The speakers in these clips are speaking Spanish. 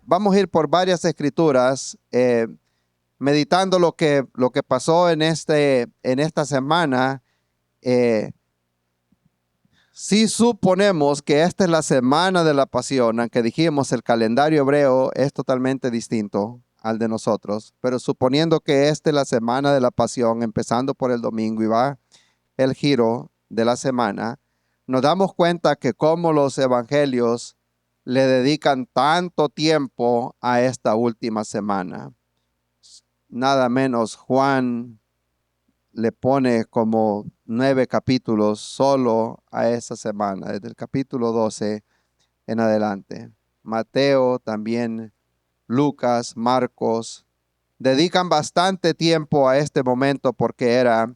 vamos a ir por varias escrituras, meditando lo que pasó en esta semana. Si suponemos que esta es la semana de la pasión, aunque dijimos el calendario hebreo es totalmente distinto al de nosotros, pero suponiendo que esta es la semana de la pasión, empezando por el domingo y va el giro de la semana, nos damos cuenta que como los evangelios le dedican tanto tiempo a esta última semana. Nada menos Juan le pone como 9 capítulos solo a esa semana, desde el capítulo 12 en adelante. Mateo, también Lucas, Marcos, dedican bastante tiempo a este momento porque era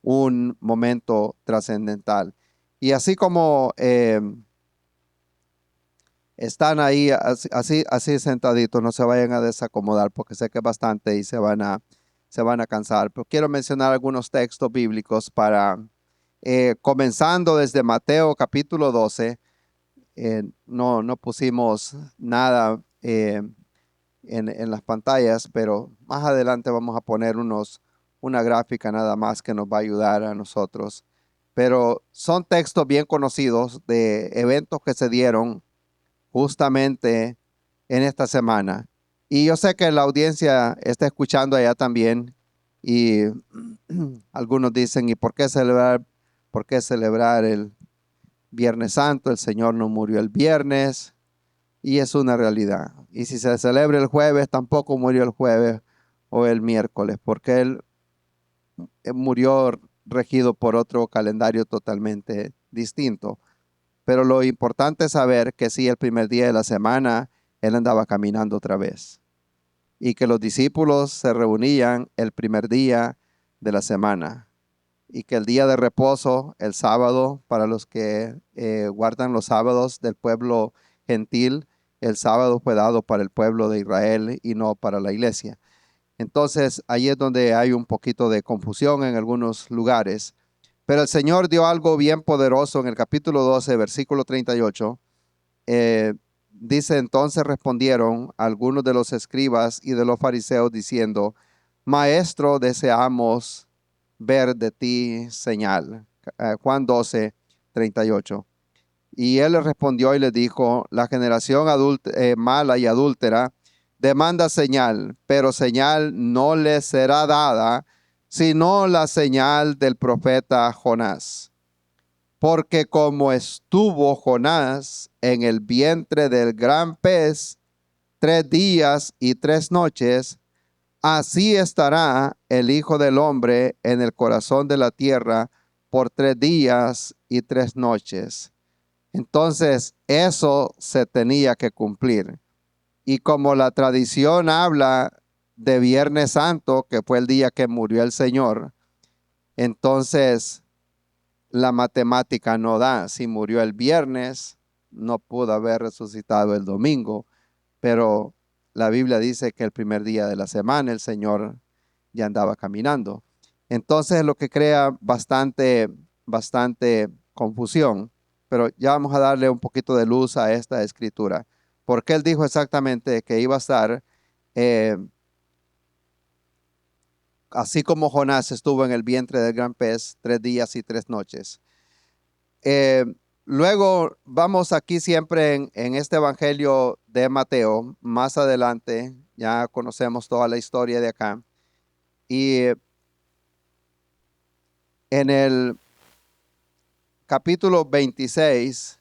un momento trascendental. Y así como están ahí así sentaditos, no se vayan a desacomodar porque sé que es bastante y se van a cansar. Pero quiero mencionar algunos textos bíblicos para, comenzando desde Mateo capítulo 12. No pusimos nada en las pantallas, pero más adelante vamos a poner una gráfica nada más que nos va a ayudar a nosotros. Pero son textos bien conocidos de eventos que se dieron justamente en esta semana. Y yo sé que la audiencia está escuchando allá también y algunos dicen, ¿y por qué celebrar el Viernes Santo? El Señor no murió el viernes y es una realidad. Y si se celebra el jueves, tampoco murió el jueves o el miércoles, porque Él murió regido por otro calendario totalmente distinto. Pero lo importante es saber que sí, el primer día de la semana, Él andaba caminando otra vez. Y que los discípulos se reunían el primer día de la semana. Y que el día de reposo, el sábado, para los que guardan los sábados del pueblo gentil, el sábado fue dado para el pueblo de Israel y no para la iglesia. Entonces, ahí es donde hay un poquito de confusión en algunos lugares. Pero el Señor dio algo bien poderoso en el capítulo 12, versículo 38. Dice, entonces respondieron algunos de los escribas y de los fariseos diciendo, Maestro, deseamos ver de ti señal. Juan 12, 38. Y él le respondió y le dijo, la generación mala y adúltera demanda señal, pero señal no le será dada, sino la señal del profeta Jonás. Porque como estuvo Jonás en el vientre del gran pez 3 días y 3 noches, así estará el Hijo del Hombre en el corazón de la tierra por 3 días y 3 noches. Entonces eso se tenía que cumplir. Y como la tradición habla de Viernes Santo, que fue el día que murió el Señor, entonces la matemática no da. Si murió el viernes, no pudo haber resucitado el domingo, pero la Biblia dice que el primer día de la semana el Señor ya andaba caminando. Entonces lo que crea bastante confusión, pero ya vamos a darle un poquito de luz a esta escritura, porque él dijo exactamente que iba a estar así como Jonás estuvo en el vientre del gran pez 3 días y 3 noches. Luego vamos aquí siempre en este evangelio de Mateo, más adelante, ya conocemos toda la historia de acá. Y en el capítulo 26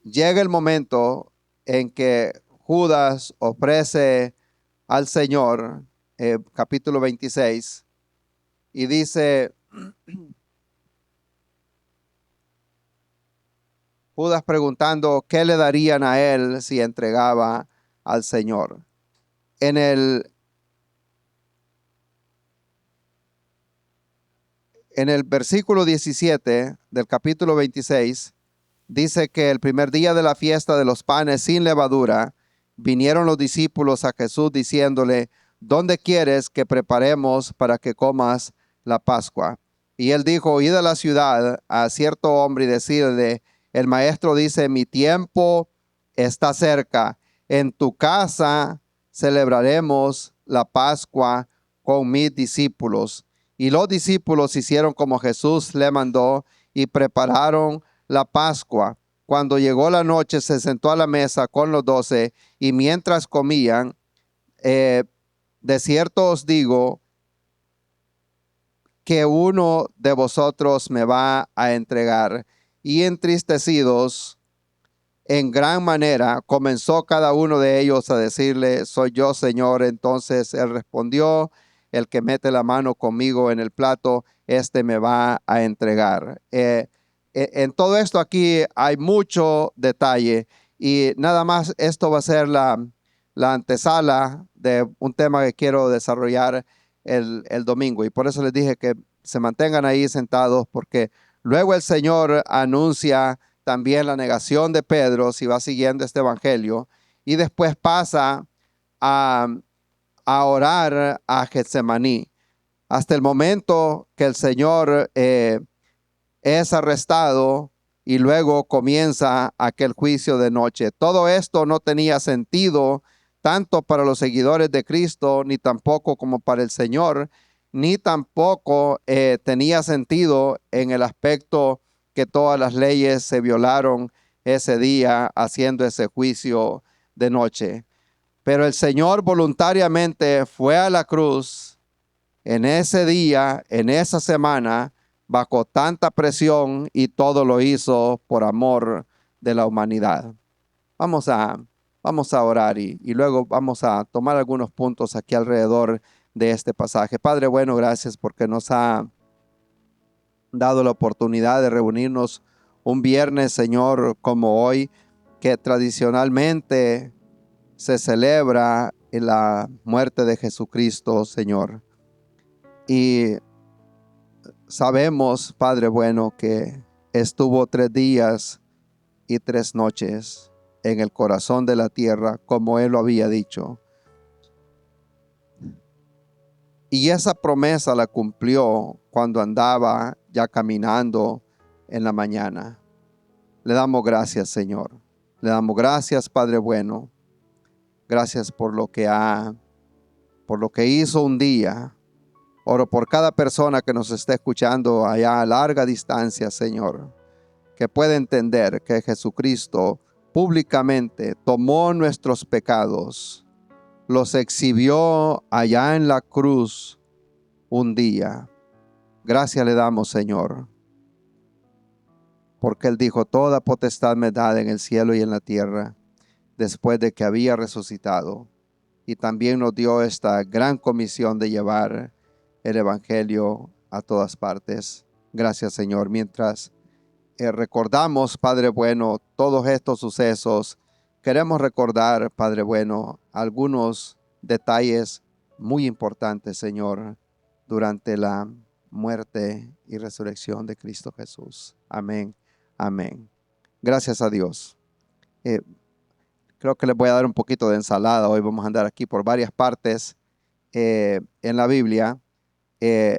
llega el momento en que Judas ofrece al Señor, capítulo 26, y dice, Judas preguntando qué le darían a él si entregaba al Señor. En el versículo 17 del capítulo 26, dice que el primer día de la fiesta de los panes sin levadura, vinieron los discípulos a Jesús diciéndole, ¿dónde quieres que preparemos para que comas la Pascua? Y él dijo, id a la ciudad a cierto hombre y decirle, el maestro dice, mi tiempo está cerca, En tu casa celebraremos la Pascua con mis discípulos. Y los discípulos hicieron como Jesús le mandó y prepararon la Pascua. Cuando llegó la noche, se sentó a la mesa con los 12 y mientras comían, de cierto os digo que uno de vosotros me va a entregar. Y entristecidos en gran manera, comenzó cada uno de ellos a decirle, soy yo, Señor. Entonces él respondió, el que mete la mano conmigo en el plato, este me va a entregar. En todo esto aquí hay mucho detalle y nada más esto va a ser la antesala de un tema que quiero desarrollar el domingo. Y por eso les dije que se mantengan ahí sentados porque luego el Señor anuncia también la negación de Pedro, si va siguiendo este evangelio, y después pasa a, a orar a Getsemaní, hasta el momento que el Señor es arrestado y luego comienza aquel juicio de noche. Todo esto no tenía sentido tanto para los seguidores de Cristo, ni tampoco como para el Señor, ni tampoco tenía sentido en el aspecto que todas las leyes se violaron ese día haciendo ese juicio de noche. Pero el Señor voluntariamente fue a la cruz en ese día, en esa semana, bajo tanta presión y todo lo hizo por amor de la humanidad. Vamos a orar y luego vamos a tomar algunos puntos aquí alrededor de este pasaje. Padre bueno, gracias porque nos ha dado la oportunidad de reunirnos un viernes, Señor, como hoy, que tradicionalmente se celebra en la muerte de Jesucristo, Señor. Y sabemos, Padre bueno, que estuvo 3 días y 3 noches en el corazón de la tierra, como Él lo había dicho. Y esa promesa la cumplió cuando andaba ya caminando en la mañana. Le damos gracias, Señor. Le damos gracias, Padre bueno. Gracias por lo que hizo un día. Oro por cada persona que nos esté escuchando allá a larga distancia, Señor, que pueda entender que Jesucristo públicamente tomó nuestros pecados, los exhibió allá en la cruz un día. Gracias le damos, Señor, porque Él dijo, toda potestad me da en el cielo y en la tierra, después de que había resucitado. Y también nos dio esta gran comisión de llevar el evangelio a todas partes. Gracias, Señor. Mientras recordamos, Padre bueno, todos estos sucesos, queremos recordar, Padre bueno, algunos detalles muy importantes, Señor, durante la muerte y resurrección de Cristo Jesús. Amén. Amén. Gracias a Dios. Creo que les voy a dar un poquito de ensalada. Hoy vamos a andar aquí por varias partes en la Biblia.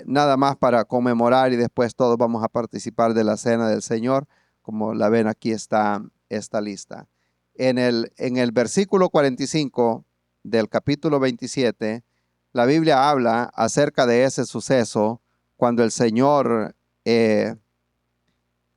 Nada más para conmemorar y después todos vamos a participar de la cena del Señor. Como la ven, aquí está esta lista. En el versículo 45 del capítulo 27, la Biblia habla acerca de ese suceso cuando el Señor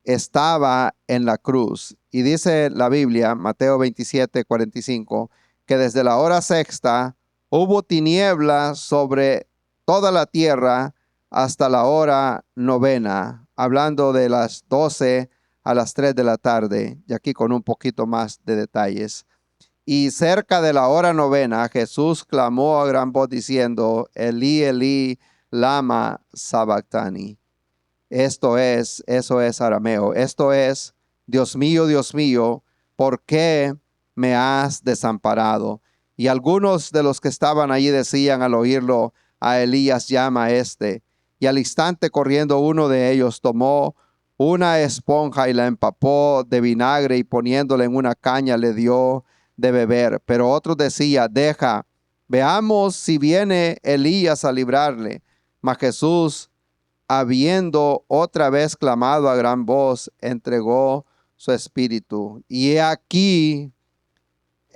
estaba en la cruz. Y dice la Biblia, Mateo 27, 45, que desde la hora sexta hubo tinieblas sobre toda la tierra hasta la hora novena, hablando de las 12 a las 3 de la tarde, y aquí con un poquito más de detalles. Y cerca de la hora novena, Jesús clamó a gran voz diciendo, Elí, Elí, lama sabactani. Eso es arameo. Esto es, Dios mío, ¿por qué me has desamparado? Y algunos de los que estaban allí decían al oírlo, a Elías llama a este. Y al instante corriendo uno de ellos tomó una esponja y la empapó de vinagre y poniéndola en una caña le dio de beber. Pero otro decía, deja, veamos si viene Elías a librarle. Mas Jesús, habiendo otra vez clamado a gran voz, entregó su espíritu. Y he aquí,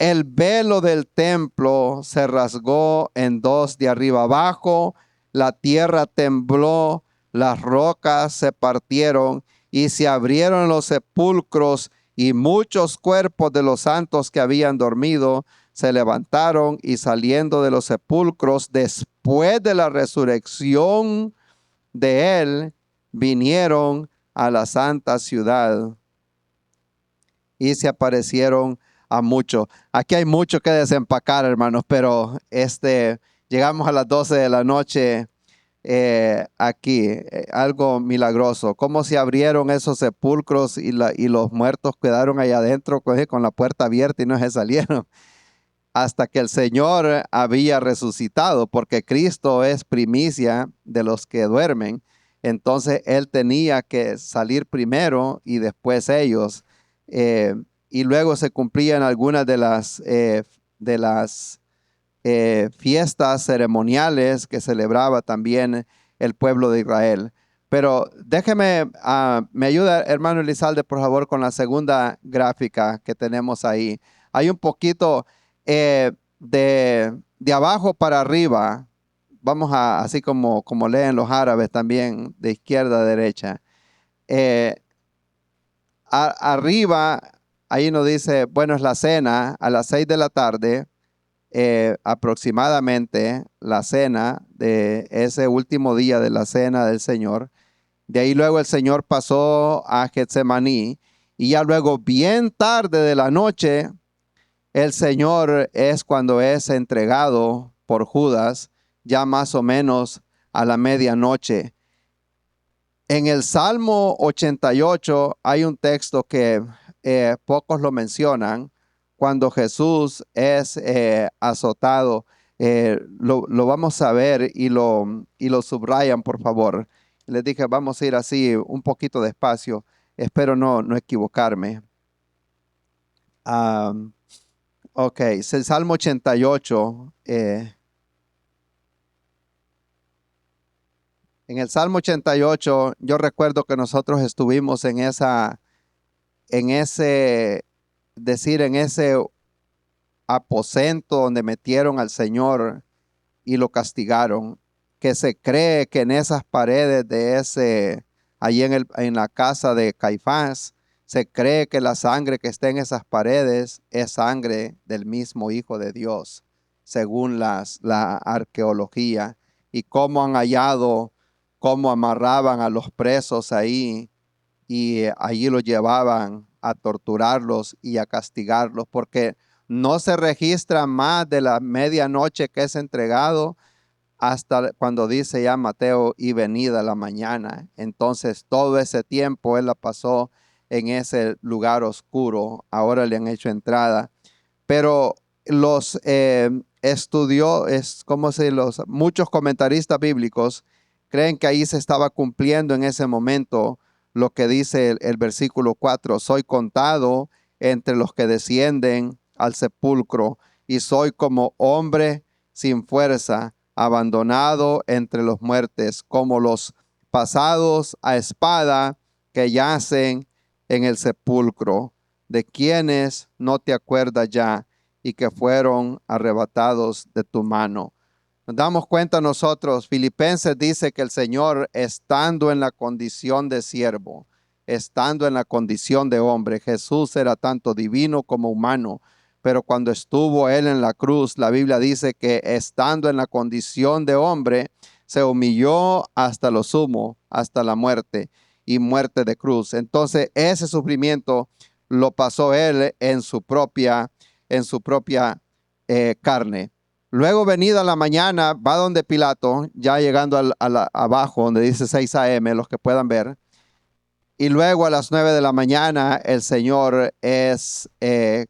el velo del templo se rasgó en dos de arriba abajo, la tierra tembló, las rocas se partieron y se abrieron los sepulcros y muchos cuerpos de los santos que habían dormido se levantaron y saliendo de los sepulcros después de la resurrección de él, vinieron a la santa ciudad y se aparecieron a muchos. Aquí hay mucho que desempacar, hermanos, pero llegamos a las 12 de la noche aquí, algo milagroso. Cómo se abrieron esos sepulcros y los muertos quedaron allá adentro con la puerta abierta y no se salieron hasta que el Señor había resucitado, porque Cristo es primicia de los que duermen. Entonces Él tenía que salir primero y después ellos. Y luego se cumplían algunas de las fiestas ceremoniales que celebraba también el pueblo de Israel. Pero déjeme, me ayuda hermano Elizalde, por favor, con la segunda gráfica que tenemos ahí. Hay un poquito de abajo para arriba. Vamos así como leen los árabes también, de izquierda a derecha. Arriba, ahí nos dice, bueno, es la cena a las 6 de la tarde. Aproximadamente la cena de ese último día de la cena del Señor. De ahí luego el Señor pasó a Getsemaní y ya luego bien tarde de la noche el Señor es cuando es entregado por Judas, ya más o menos a la medianoche. En el Salmo 88 hay un texto que pocos lo mencionan. Cuando Jesús es azotado, lo vamos a ver y lo subrayan, por favor. Les dije, vamos a ir así un poquito despacio. Espero no equivocarme. Ok, es el Salmo 88. En el Salmo 88, yo recuerdo que nosotros estuvimos en ese aposento donde metieron al Señor y lo castigaron, que se cree que en esas paredes allí en la casa de Caifás, se cree que la sangre que está en esas paredes es sangre del mismo Hijo de Dios, según la arqueología, y cómo han hallado, cómo amarraban a los presos ahí y allí los llevaban a torturarlos y a castigarlos, porque no se registra más de la medianoche que es entregado hasta cuando dice ya Mateo y venida la mañana. Entonces todo ese tiempo él la pasó en ese lugar oscuro. Ahora le han hecho entrada. Pero los muchos comentaristas bíblicos creen que ahí se estaba cumpliendo en ese momento lo que dice el versículo 4. Soy contado entre los que descienden al sepulcro y soy como hombre sin fuerza, abandonado entre los muertos, como los pasados a espada que yacen en el sepulcro, de quienes no te acuerdas ya y que fueron arrebatados de tu mano. Nos damos cuenta nosotros, Filipenses dice que el Señor, estando en la condición de siervo, estando en la condición de hombre, Jesús era tanto divino como humano, pero cuando estuvo él en la cruz, la Biblia dice que estando en la condición de hombre, se humilló hasta lo sumo, hasta la muerte y muerte de cruz. Entonces ese sufrimiento lo pasó él en su propia carne. Luego venida la mañana, va donde Pilato, ya llegando abajo, donde dice 6 a.m., los que puedan ver. Y luego a las 9 de la mañana el Señor es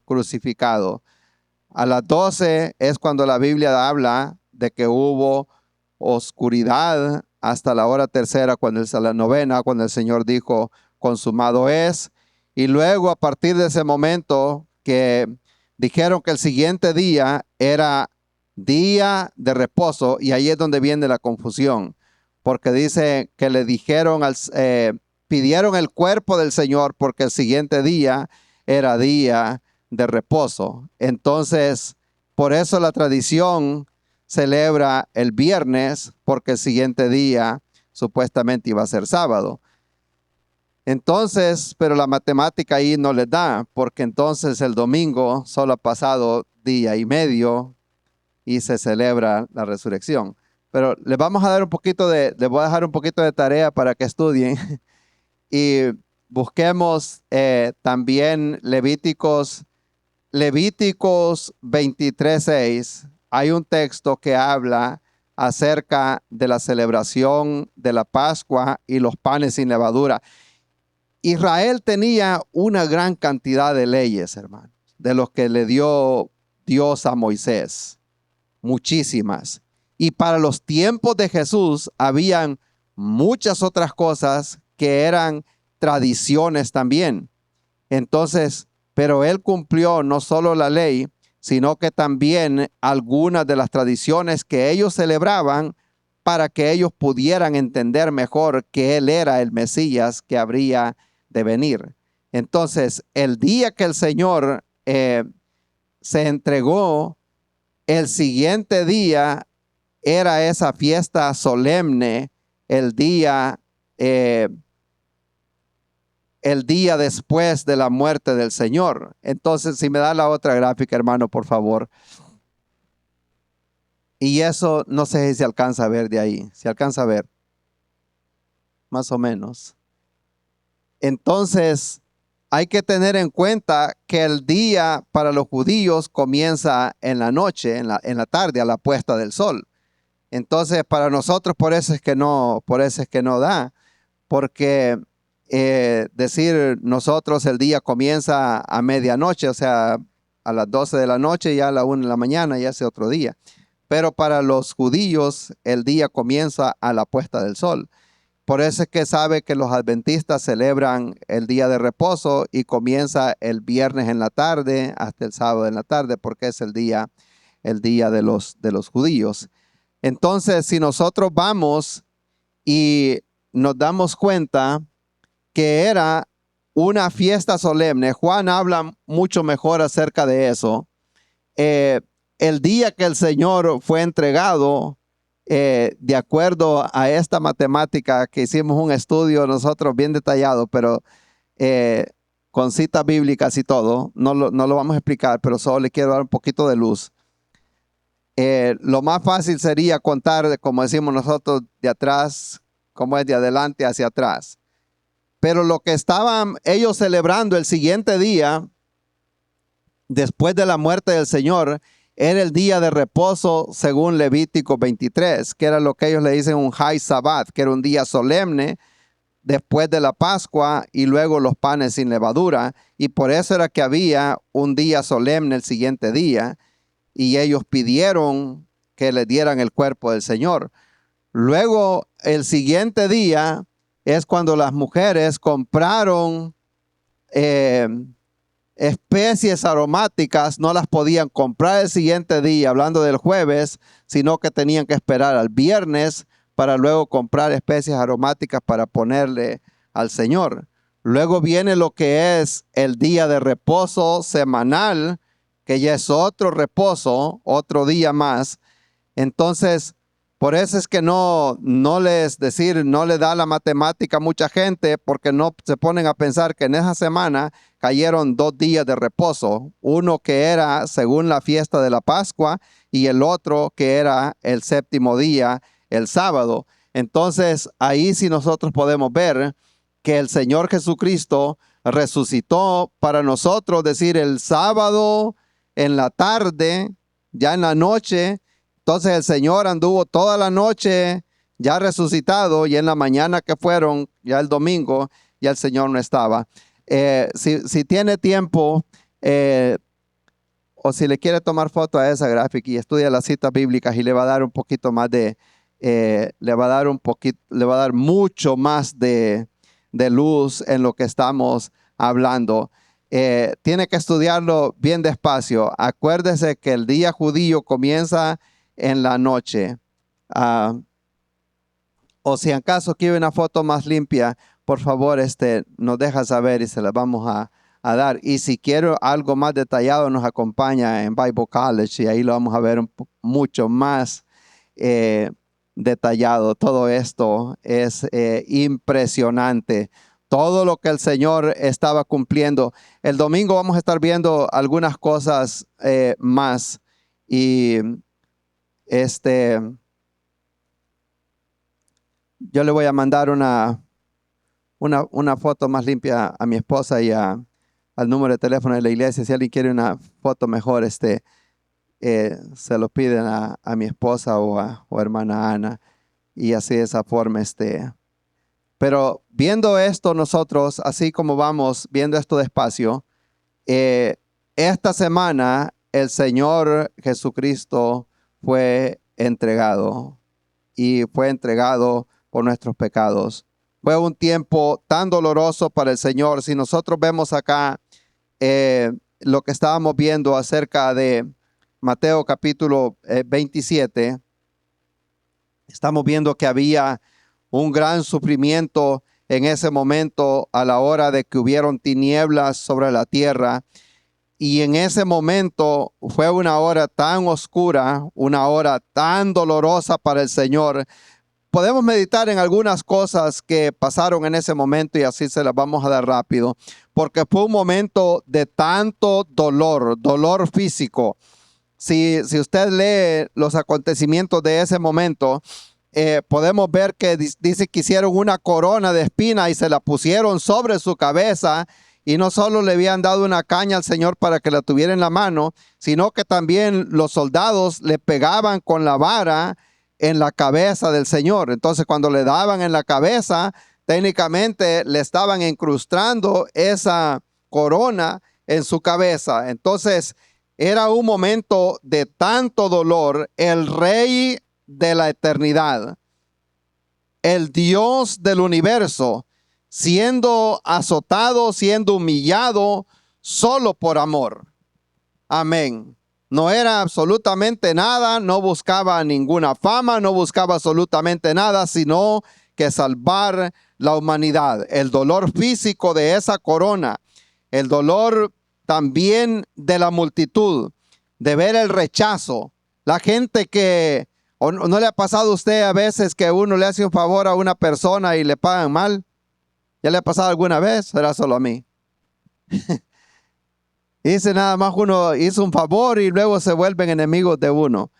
crucificado. A las 12 es cuando la Biblia habla de que hubo oscuridad hasta la hora tercera, a la novena, cuando el Señor dijo, consumado es. Y luego a partir de ese momento que dijeron que el siguiente día era día de reposo, y ahí es donde viene la confusión, porque dice que le dijeron, pidieron el cuerpo del Señor porque el siguiente día era día de reposo. Entonces, por eso la tradición celebra el viernes, porque el siguiente día supuestamente iba a ser sábado. Entonces, pero la matemática ahí no les da, porque entonces el domingo solo ha pasado día y medio y se celebra la resurrección. Pero les vamos a dar les voy a dejar un poquito de tarea para que estudien y busquemos también Levíticos 23:6. Hay un texto que habla acerca de la celebración de la Pascua y los panes sin levadura. Israel tenía una gran cantidad de leyes, hermanos, de los que le dio Dios a Moisés, muchísimas. Y para los tiempos de Jesús habían muchas otras cosas que eran tradiciones también. Entonces, pero él cumplió no solo la ley, sino que también algunas de las tradiciones que ellos celebraban para que ellos pudieran entender mejor que él era el Mesías que habría de venir. Entonces, el día que el Señor se entregó, el siguiente día era esa fiesta solemne, el día después de la muerte del Señor. Entonces, si me da la otra gráfica, hermano, por favor. Y eso no sé si se alcanza a ver de ahí. ¿Se alcanza a ver? Más o menos. Entonces, hay que tener en cuenta que el día para los judíos comienza en la noche, en la tarde, a la puesta del sol. Entonces, para nosotros por eso es que no da, porque decir nosotros el día comienza a medianoche, o sea, a las 12 de la noche, ya a la 1 de la mañana, ya es otro día. Pero para los judíos el día comienza a la puesta del sol. Por eso es que sabe que los adventistas celebran el día de reposo y comienza el viernes en la tarde hasta el sábado en la tarde, porque es el día de los judíos. Entonces, si nosotros vamos y nos damos cuenta que era una fiesta solemne, Juan habla mucho mejor acerca de eso. El día que el Señor fue entregado, de acuerdo a esta matemática que hicimos un estudio nosotros bien detallado, pero con citas bíblicas y todo, no lo vamos a explicar, pero solo le quiero dar un poquito de luz. Lo más fácil sería contar, como decimos nosotros, de atrás, como es de adelante hacia atrás. Pero lo que estaban ellos celebrando el siguiente día, después de la muerte del Señor, era el día de reposo según Levítico 23, que era lo que ellos le dicen un High Sabbath, que era un día solemne después de la Pascua y luego los panes sin levadura. Y por eso era que había un día solemne el siguiente día. Y ellos pidieron que le dieran el cuerpo del Señor. Luego, el siguiente día es cuando las mujeres compraron especies aromáticas, no las podían comprar el siguiente día, hablando del jueves, sino que tenían que esperar al viernes para luego comprar especies aromáticas para ponerle al Señor. Luego viene lo que es el día de reposo semanal, que ya es otro reposo, otro día más. Entonces, por eso es que no le da la matemática a mucha gente, porque no se ponen a pensar que en esa semana cayeron 2 días de reposo, uno que era según la fiesta de la Pascua y el otro que era el séptimo día, el sábado. Entonces, ahí sí nosotros podemos ver que el Señor Jesucristo resucitó para nosotros, decir, el sábado en la tarde, ya en la noche. Entonces el Señor anduvo toda la noche ya resucitado, y en la mañana que fueron, ya el domingo, ya el Señor no estaba. Si tiene tiempo, o si le quiere tomar foto a esa gráfica y estudia las citas bíblicas, y le va a dar un poquito más le va a dar mucho más de luz en lo que estamos hablando. Tiene que estudiarlo bien despacio. Acuérdese que el día judío comienza en la noche. O si acaso quiere una foto más limpia, por favor, nos deja saber y se la vamos a a dar. Y si quiero algo más detallado, nos acompaña en Bible College y ahí lo vamos a ver mucho más detallado. Todo esto es impresionante. Todo lo que el Señor estaba cumpliendo. El domingo vamos a estar viendo algunas cosas más. Y yo le voy a mandar una foto más limpia a mi esposa y al número de teléfono de la iglesia. Si alguien quiere una foto mejor, se lo piden a mi esposa o hermana Ana. Y así de esa forma, Pero viendo esto nosotros, así como vamos viendo esto despacio, esta semana el Señor Jesucristo fue entregado y fue entregado por nuestros pecados. Fue un tiempo tan doloroso para el Señor. Si nosotros vemos acá lo que estábamos viendo acerca de Mateo capítulo 27, estamos viendo que había un gran sufrimiento en ese momento a la hora de que hubieron tinieblas sobre la tierra. Y en ese momento fue una hora tan oscura, una hora tan dolorosa para el Señor. Podemos meditar en algunas cosas que pasaron en ese momento y así se las vamos a dar rápido, porque fue un momento de tanto dolor físico. Si usted lee los acontecimientos de ese momento, podemos ver que dice que hicieron una corona de espinas y se la pusieron sobre su cabeza. Y no solo le habían dado una caña al Señor para que la tuviera en la mano, sino que también los soldados le pegaban con la vara en la cabeza del Señor. Entonces, cuando le daban en la cabeza, técnicamente le estaban incrustando esa corona en su cabeza. Entonces, era un momento de tanto dolor. El Rey de la eternidad, el Dios del universo, siendo azotado, siendo humillado, solo por amor. Amén. No era absolutamente nada, no buscaba ninguna fama, no buscaba absolutamente nada, sino que salvar la humanidad. El dolor físico de esa corona, el dolor también de la multitud, de ver el rechazo. La gente que, ¿o no le ha pasado a usted a veces que uno le hace un favor a una persona y le pagan mal? ¿Ya le ha pasado alguna vez? ¿Será solo a mí? Dice nada más uno hizo un favor y luego se vuelven enemigos de uno.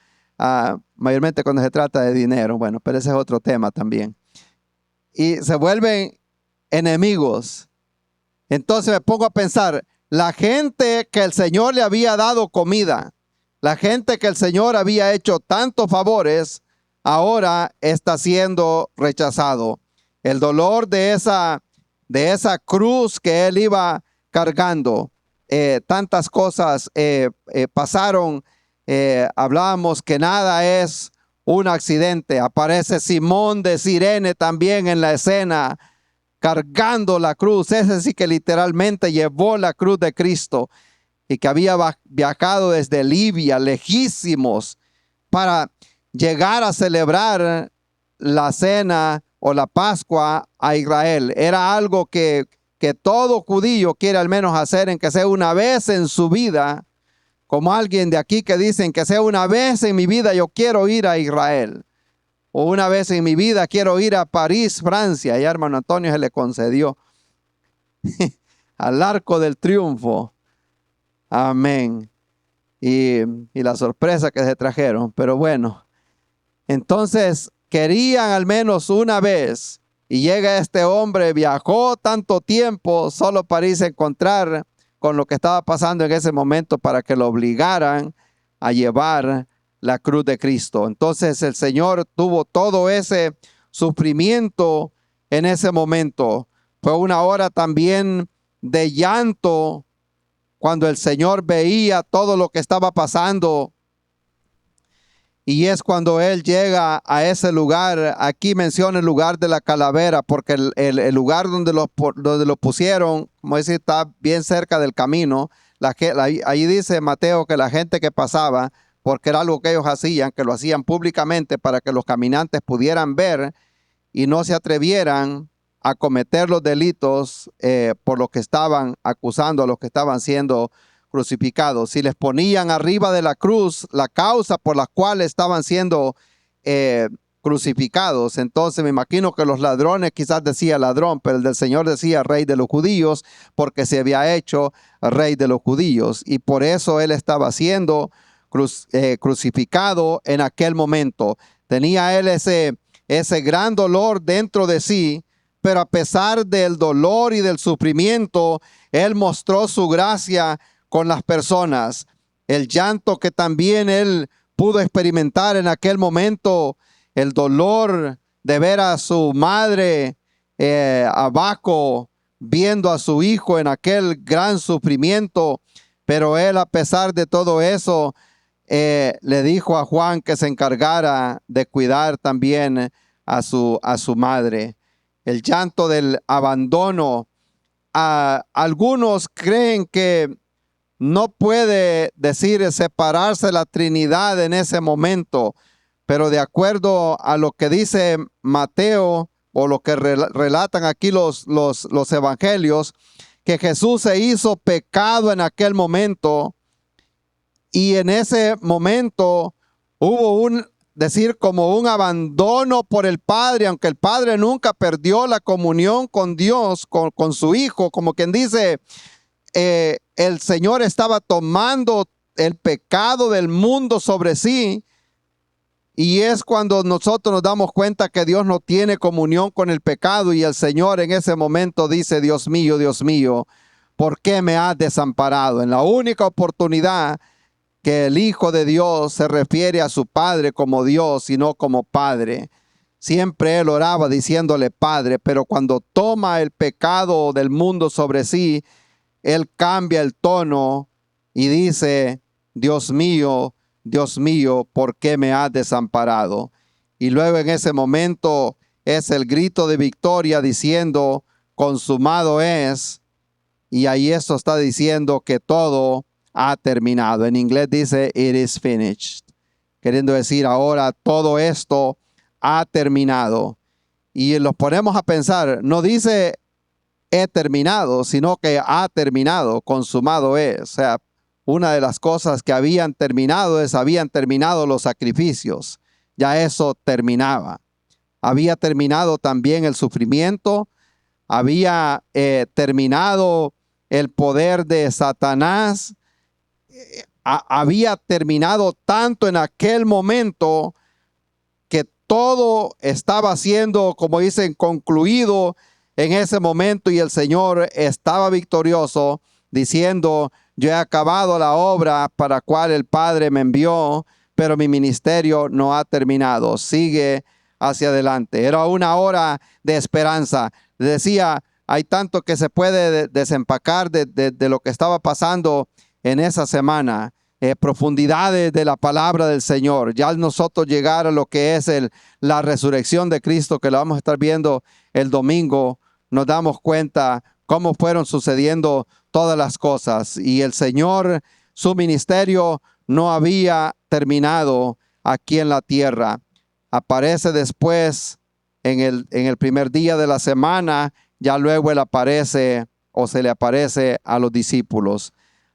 Mayormente cuando se trata de dinero. Bueno, pero ese es otro tema también. Y se vuelven enemigos. Entonces me pongo a pensar, la gente que el Señor le había dado comida, la gente que el Señor había hecho tantos favores, ahora está siendo rechazado. El dolor de esa cruz que él iba cargando. Tantas cosas pasaron. Hablábamos que nada es un accidente. Aparece Simón de Cirene también en la escena cargando la cruz. Ese sí que literalmente llevó la cruz de Cristo y que había viajado desde Libia, lejísimos, para llegar a celebrar la cena o la Pascua a Israel. Era algo que todo judío quiere al menos hacer, en que sea una vez en su vida, como alguien de aquí que dicen que sea una vez en mi vida yo quiero ir a Israel, o una vez en mi vida quiero ir a París, Francia. Y a hermano Antonio se le concedió al Arco del Triunfo. Amén. Y la sorpresa que se trajeron, pero bueno, entonces querían al menos una vez. Y llega este hombre, viajó tanto tiempo solo para irse a encontrar con lo que estaba pasando en ese momento para que lo obligaran a llevar la cruz de Cristo. Entonces el Señor tuvo todo ese sufrimiento en ese momento. Fue una hora también de llanto cuando el Señor veía todo lo que estaba pasando. Y es cuando él llega a ese lugar. Aquí menciona el lugar de la calavera, porque el lugar donde lo pusieron, como decir, está bien cerca del camino. Ahí dice Mateo que la gente que pasaba, porque era algo que ellos hacían, que lo hacían públicamente para que los caminantes pudieran ver y no se atrevieran a cometer los delitos por los que estaban acusando a los que estaban siendo crucificados. Si les ponían arriba de la cruz la causa por la cual estaban siendo crucificados, entonces me imagino que los ladrones quizás decía ladrón, pero el del Señor decía rey de los judíos, porque se había hecho rey de los judíos, y por eso él estaba siendo crucificado en aquel momento. Tenía él ese gran dolor dentro de sí, pero a pesar del dolor y del sufrimiento, él mostró su gracia con las personas. El llanto que también él pudo experimentar en aquel momento, el dolor de ver a su madre abajo, viendo a su hijo en aquel gran sufrimiento, pero él, a pesar de todo eso, le dijo a Juan que se encargara de cuidar también a su madre. El llanto del abandono. Algunos creen que no puede decir separarse la Trinidad en ese momento, pero de acuerdo a lo que dice Mateo o lo que relatan aquí los evangelios, que Jesús se hizo pecado en aquel momento, y en ese momento hubo como un abandono por el Padre, aunque el Padre nunca perdió la comunión con Dios, con su Hijo, como quien dice, el Señor estaba tomando el pecado del mundo sobre sí, y es cuando nosotros nos damos cuenta que Dios no tiene comunión con el pecado, y el Señor en ese momento dice, Dios mío, ¿por qué me has desamparado? En la única oportunidad que el Hijo de Dios se refiere a su Padre como Dios y no como Padre. Siempre él oraba diciéndole Padre, pero cuando toma el pecado del mundo sobre sí, él cambia el tono y dice, Dios mío, ¿por qué me has desamparado? Y luego en ese momento es el grito de victoria diciendo, consumado es, y ahí eso está diciendo que todo ha terminado. En inglés dice, it is finished, queriendo decir, ahora todo esto ha terminado. Y los ponemos a pensar, no dice he terminado, sino que ha terminado, consumado es. O sea, una de las cosas que habían terminado los sacrificios. Ya eso terminaba. Había terminado también el sufrimiento, había terminado el poder de Satanás, había terminado tanto en aquel momento que todo estaba siendo, como dicen, concluido en ese momento, y el Señor estaba victorioso diciendo, yo he acabado la obra para la cual el Padre me envió, pero mi ministerio no ha terminado, sigue hacia adelante. Era una hora de esperanza. Decía, hay tanto que se puede desempacar de lo que estaba pasando en esa semana, profundidades de la palabra del Señor. Ya al nosotros llegar a lo que es la resurrección de Cristo, que lo vamos a estar viendo el domingo, nos damos cuenta cómo fueron sucediendo todas las cosas. Y el Señor, su ministerio no había terminado aquí en la tierra. Aparece después en el primer día de la semana, ya luego él aparece o se le aparece a los discípulos.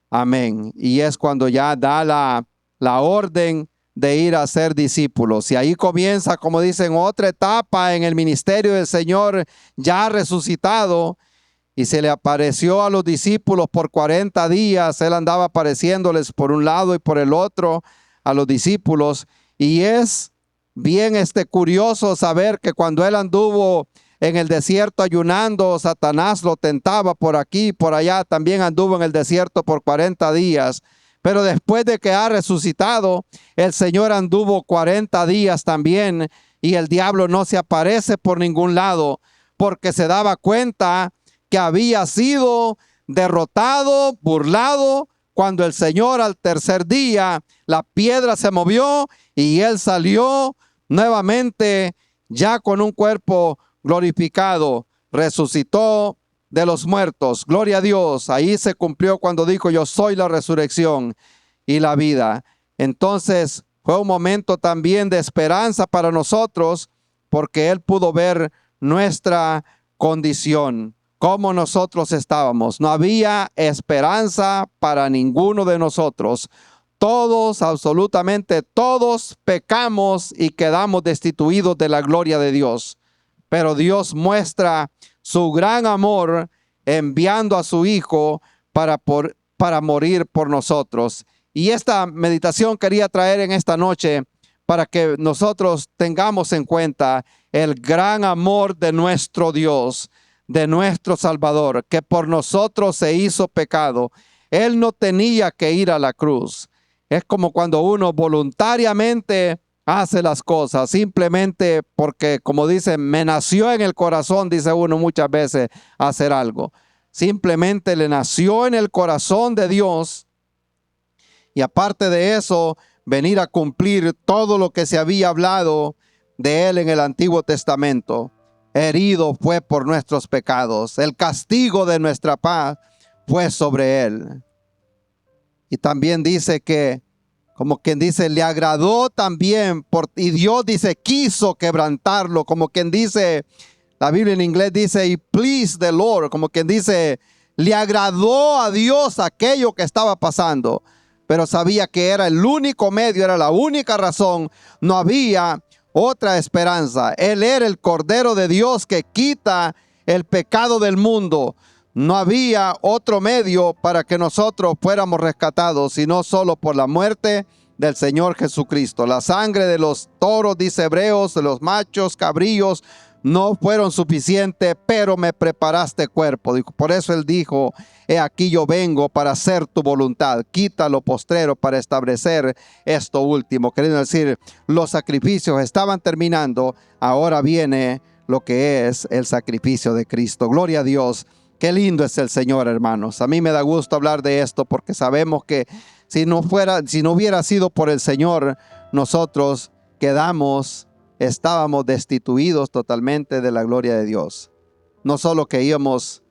Amén. Y es cuando ya da la orden de ir a ser discípulos. Y ahí comienza, como dicen, otra etapa en el ministerio del Señor ya resucitado. Y se le apareció a los discípulos por 40 días. Él andaba apareciéndoles por un lado y por el otro a los discípulos. Y es bien curioso saber que cuando él anduvo en el desierto ayunando, Satanás lo tentaba por aquí y por allá. También anduvo en el desierto por 40 días. Pero después de que ha resucitado, el Señor anduvo 40 días también, y el diablo no se aparece por ningún lado, porque se daba cuenta que había sido derrotado, burlado, cuando el Señor al tercer día, la piedra se movió y él salió nuevamente ya con un cuerpo glorificado, resucitó de los muertos. Gloria a Dios. Ahí se cumplió cuando dijo, yo soy la resurrección y la vida. Entonces fue un momento también de esperanza para nosotros, porque él pudo ver nuestra condición, como nosotros estábamos. No había esperanza para ninguno de nosotros. Todos, absolutamente todos, pecamos y quedamos destituidos de la gloria de Dios. Pero Dios muestra su gran amor enviando a su Hijo para morir por nosotros. Y esta meditación quería traer en esta noche para que nosotros tengamos en cuenta el gran amor de nuestro Dios, de nuestro Salvador, que por nosotros se hizo pecado. Él no tenía que ir a la cruz. Es como cuando uno voluntariamente hace las cosas, simplemente porque, como dice, me nació en el corazón, dice uno muchas veces, hacer algo. Simplemente le nació en el corazón de Dios, y aparte de eso, venir a cumplir todo lo que se había hablado de Él en el Antiguo Testamento. Herido fue por nuestros pecados. El castigo de nuestra paz fue sobre Él. Y también dice que, como quien dice, le agradó también, y Dios dice, quiso quebrantarlo. Como quien dice, la Biblia en inglés dice, "It pleased the Lord", como quien dice, le agradó a Dios aquello que estaba pasando. Pero sabía que era el único medio, era la única razón. No había otra esperanza. Él era el Cordero de Dios que quita el pecado del mundo. No había otro medio para que nosotros fuéramos rescatados, sino solo por la muerte del Señor Jesucristo. La sangre de los toros, dice Hebreos, de los machos, cabrillos, no fueron suficientes, pero me preparaste cuerpo. Por eso Él dijo, he aquí yo vengo para hacer tu voluntad. Quita lo postrero para establecer esto último. Queriendo decir, los sacrificios estaban terminando. Ahora viene lo que es el sacrificio de Cristo. Gloria a Dios. Qué lindo es el Señor, hermanos. A mí me da gusto hablar de esto porque sabemos que si no hubiera sido por el Señor, nosotros estábamos destituidos totalmente de la gloria de Dios. No solo que íbamos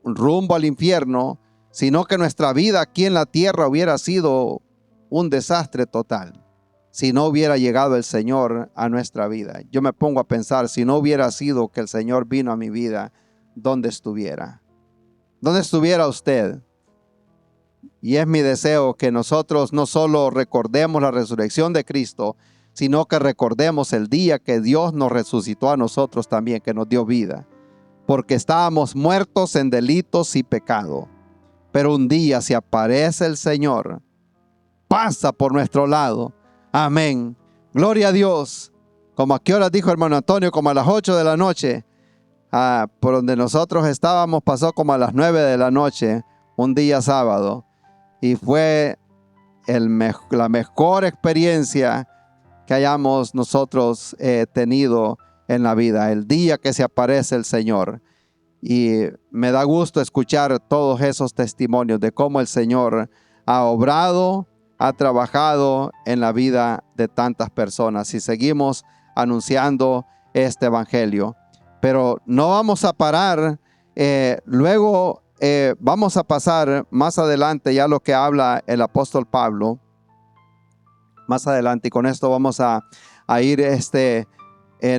rumbo al infierno, sino que nuestra vida aquí en la tierra hubiera sido un desastre total si no hubiera llegado el Señor a nuestra vida. Yo me pongo a pensar, si no hubiera sido que el Señor vino a mi vida, ¿dónde estuviera? ¿Dónde estuviera usted? Y es mi deseo que nosotros no solo recordemos la resurrección de Cristo, sino que recordemos el día que Dios nos resucitó a nosotros también, que nos dio vida. Porque estábamos muertos en delitos y pecado. Pero un día, si aparece el Señor, pasa por nuestro lado. Amén. Gloria a Dios. Como a qué horas dijo hermano Antonio, como a las 8 de la noche. Por donde nosotros estábamos pasó como a las 9 de la noche, un día sábado. Y fue la mejor experiencia que hayamos nosotros tenido en la vida, el día que se aparece el Señor. Y me da gusto escuchar todos esos testimonios de cómo el Señor ha obrado, ha trabajado en la vida de tantas personas. Y seguimos anunciando este evangelio. Pero no vamos a parar. Luego vamos a pasar más adelante ya lo que habla el apóstol Pablo. Más adelante, y con esto vamos a ir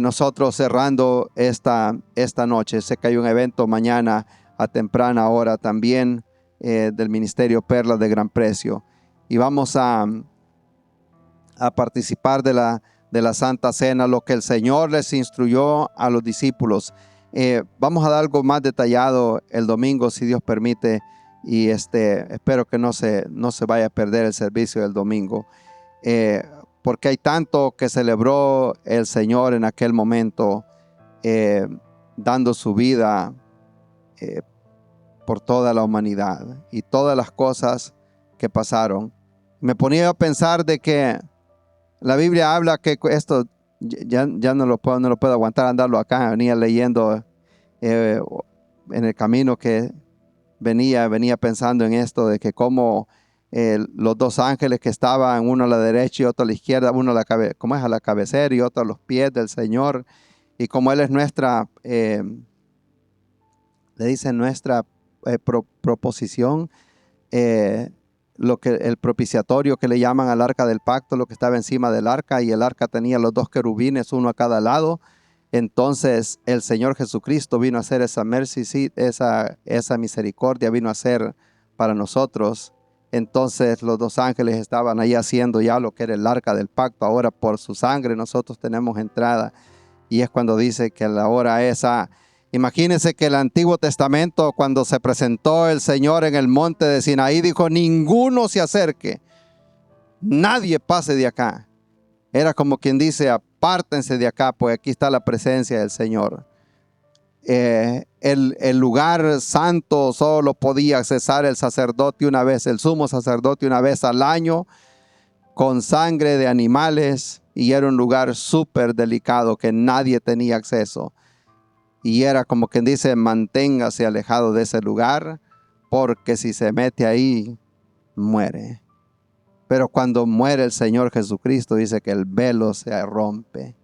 nosotros cerrando esta noche. Sé que hay un evento mañana a temprana hora también del Ministerio Perlas de Gran Precio. Y vamos a participar de la Santa Cena, lo que el Señor les instruyó a los discípulos. Vamos a dar algo más detallado el domingo, si Dios permite. Y espero que no se vaya a perder el servicio del domingo. Porque hay tanto que celebró el Señor en aquel momento, dando su vida por toda la humanidad y todas las cosas que pasaron. Me ponía a pensar de que la Biblia habla que esto ya no lo puedo aguantar andarlo acá. Venía leyendo en el camino que venía pensando en esto de que cómo los dos ángeles que estaban, uno a la derecha y otro a la izquierda, uno a la cabecera y otro a los pies del Señor, y como Él es nuestra, le dicen nuestra proposición, lo que el propiciatorio que le llaman al arca del pacto, lo que estaba encima del arca, y el arca tenía los dos querubines, uno a cada lado. Entonces el Señor Jesucristo vino a hacer esa mercy seat, esa misericordia vino a hacer para nosotros. Entonces los dos ángeles estaban ahí haciendo ya lo que era el arca del pacto. Ahora por su sangre nosotros tenemos entrada. Y es cuando dice que la hora esa. Imagínense que el Antiguo Testamento, cuando se presentó el Señor en el monte de Sinaí, dijo: ninguno se acerque, nadie pase de acá. Era como quien dice: apártense de acá, pues aquí está la presencia del Señor. El lugar santo solo podía accesar el sacerdote una vez, el sumo sacerdote una vez al año, con sangre de animales, y era un lugar súper delicado que nadie tenía acceso. Y era como quien dice: manténgase alejado de ese lugar, porque si se mete ahí, muere. Pero cuando muere el Señor Jesucristo, dice que el velo se rompe.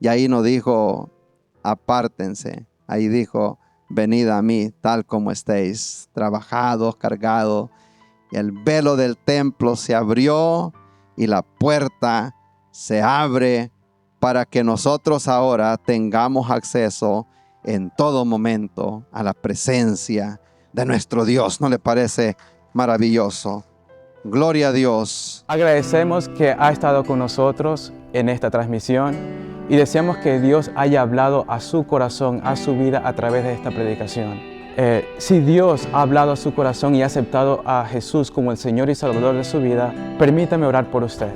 Y ahí no dijo: apártense. Ahí dijo: venid a mí tal como estéis, trabajados, cargados. Y el velo del templo se abrió y la puerta se abre para que nosotros ahora tengamos acceso en todo momento a la presencia de nuestro Dios. ¿No le parece maravilloso? Gloria a Dios. Agradecemos que ha estado con nosotros en esta transmisión y deseamos que Dios haya hablado a su corazón, a su vida a través de esta predicación. Si Dios ha hablado a su corazón y ha aceptado a Jesús como el Señor y Salvador de su vida, permítame orar por usted.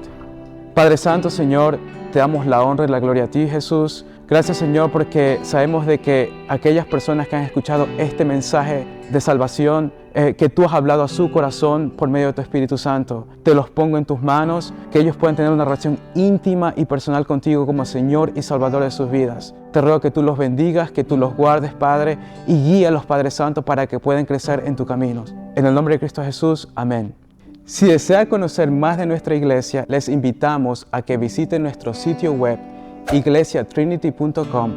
Padre Santo, Señor, te damos la honra y la gloria a ti, Jesús. Gracias, Señor, porque sabemos de que aquellas personas que han escuchado este mensaje de salvación, que tú has hablado a su corazón por medio de tu Espíritu Santo, te los pongo en tus manos, que ellos puedan tener una relación íntima y personal contigo como Señor y Salvador de sus vidas. Te ruego que tú los bendigas, que tú los guardes, Padre, y guíalos, Padre Santo, para que puedan crecer en tu camino. En el nombre de Cristo Jesús, amén. Si desea conocer más de nuestra iglesia, les invitamos a que visiten nuestro sitio web iglesiatrinity.com.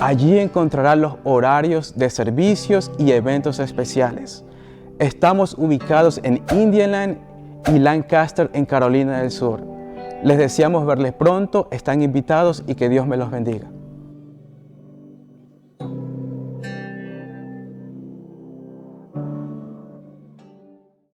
Allí encontrarán los horarios de servicios y eventos especiales. Estamos ubicados en Indiana y Lancaster, en Carolina del Sur. Les deseamos verles pronto, están invitados y que Dios me los bendiga.